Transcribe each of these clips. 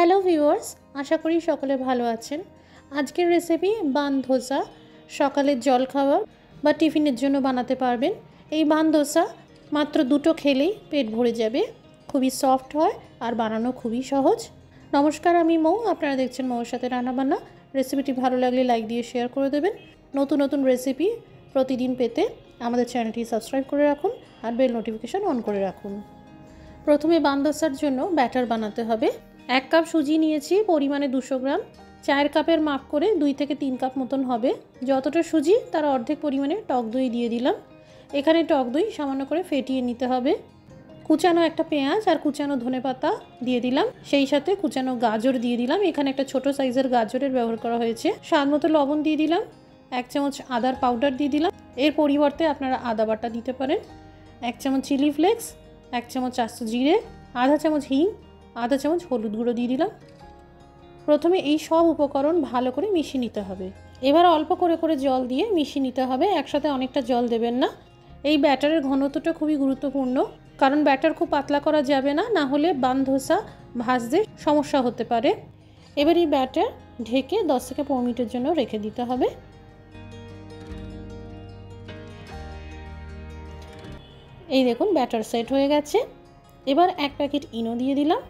Hello viewers, আশা করি সকলে ভালো আছেন। আজকের রেসিপি বান ধোসা। সকালের জলখাবার বা টিফিনের জন্য বানাতে পারবেন। এই বান ধোসা মাত্র দুটো খেলেই পেট ভরে যাবে। খুবই সফট হয় আর বানানো খুবই সহজ। নমস্কার, আমি মৌ, আপনারা দেখছেন মৌর সাথে রান্নাবান্না। রেসিপিটি ভালো লাগলে লাইক দিয়ে শেয়ার করে দেবেন। নতুন নতুন রেসিপি প্রতিদিন পেতে আমাদের চ্যানেলটি সাবস্ক্রাইব করে রাখুন আর বেল নোটিফিকেশন অন করে রাখুন। প্রথমে বান ধোসার জন্য ব্যাটার বানাতে হবে। 1 কাপ সুজি নিয়েছি, পরিমাণে 200 গ্রাম। 4 কাপের মাপ করে 2 থেকে 3 কাপ মতন হবে। যতটা সুজি তার অর্ধেক পরিমাণে টক দই দিয়ে দিলাম। এখানে টক দই সামান্য করে ফেটিয়ে নিতে হবে। কুচানো একটা পেঁয়াজ আর কুচানো ধনেপাতা দিয়ে দিলাম, সেই সাথে কুচানো গাজর দিয়ে দিলাম। এখানে একটা ছোট সাইজের গাজরের ব্যবহার করা হয়েছে। স্বাদ মতো লবণ দিয়ে দিলাম। 1 চামচ আদার পাউডার দিয়ে দিলাম। এর পরিবর্তে আপনারা আদা বাটা দিতে পারেন। 1 চামচ চিলি ফ্লেক্স, 1 চামচ আস্ত জিরে, আধা চামচ হিং, আধা চামচ হলুদ গুঁড়ো দিয়ে দিলাম। প্রথমে এই সব উপকরণ ভালো করে মিশিয়ে নিতে হবে। এবার অল্প করে করে জল দিয়ে মিশিয়ে নিতে হবে, একসাথে অনেকটা জল দেবেন না। এই ব্যাটারের ঘনত্বটা খুবই গুরুত্বপূর্ণ, কারণ ব্যাটার খুব পাতলা করা যাবে না, না হলে বান ধোসা ভাজতে সমস্যা হতে পারে। এবার এই ব্যাটার ঢেকে 10 থেকে 15 মিনিটের জন্য রেখে দিতে হবে। এই দেখুন ব্যাটার সেট হয়ে গেছে। এবার 1 প্যাকেট ইনো দিয়ে দিলাম।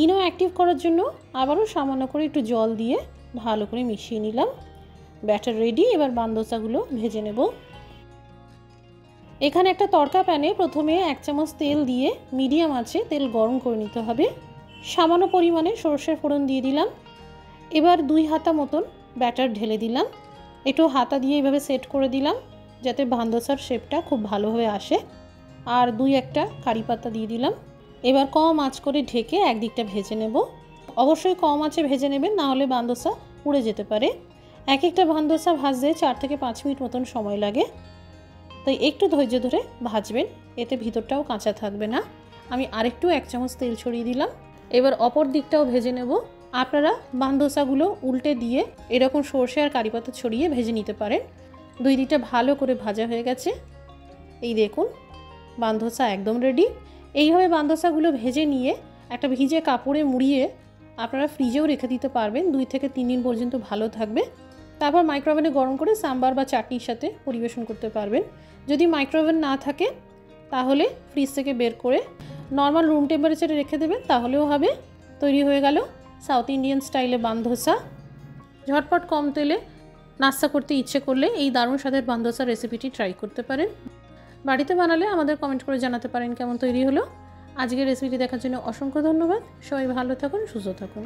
ইনো অ্যাক্টিভ করার জন্য আবারও সামান্য করে একটু জল দিয়ে ভালো করে মিশিয়ে নিলাম। Batter ready. এবার বান ধোসাগুলো ভেজে নেব। এখানে একটা তড়কা প্যানে প্রথমে 1 চামচ তেল দিয়ে মিডিয়াম আঁচে তেল গরম করে নিতে হবে। সামান্য পরিমাণে সরষের ফোড়ন দিয়ে দিলাম। এবার 2 হাতা মতন ব্যাটার ঢেলে দিলাম। একটু হাতা দিয়ে এভাবে সেট করে দিলাম যাতে বান ধোসার শেপটা খুব ভালোভাবে আসে। আর 2-1টা কারি পাতা দিয়ে দিলাম। এবার কম আঁচ করে ঢেকে একদিকটা ভেজে নেব। অবশ্যই কম আঁচে ভেজে নেবেন, না হলে বান ধোসা পুড়ে যেতে পারে। এক একটা বান ধোসা ভাজতে 4 থেকে 5 মিনিট মতন সময় লাগে, তাই একটু ধৈর্য ধরে ভাজবেন, এতে ভিতরটাও কাঁচা থাকবে না। আমি আরেকটু 1 চামচ তেল ছড়িয়ে দিলাম। এবার অপর দিকটাও ভেজে নেব। আপনারা বান ধোসাগুলো উল্টে দিয়ে এরকম সরষে আর কারি পাতা ছড়িয়ে ভেজে নিতে পারেন। 2 দিকটা ভালো করে ভাজা হয়ে গেছে। এই দেখুন বান ধোসা একদম রেডি। এইভাবে বান ধোসাগুলো ভেজে নিয়ে একটা ভিজে কাপড়ে মুড়িয়ে আপনারা ফ্রিজেও রেখে দিতে পারবেন। 2 থেকে 3 দিন পর্যন্ত ভালো থাকবে। তারপর মাইক্রোওভেনে গরম করে সাম্বার বা চাটনির সাথে পরিবেশন করতে পারবেন। যদি মাইক্রোওভেন না থাকে তাহলে ফ্রিজ থেকে বের করে নর্মাল রুম টেম্পারেচারে রেখে দেবেন, তাহলেও হবে। তৈরি হয়ে গেল সাউথ ইন্ডিয়ান স্টাইলে বান ধোসা। ঝটপট কম তেলে নাস্তা করতে ইচ্ছে করলে এই দারুণ স্বাদের বান ধোসা রেসিপিটি ট্রাই করতে পারেন। বাড়িতে বানালে আমাদের কমেন্ট করে জানাতে পারেন কেমন তৈরি হলো। আজকের রেসিপিটি দেখার জন্য অসংখ্য ধন্যবাদ। সবাই ভালো থাকুন, সুস্থ থাকুন।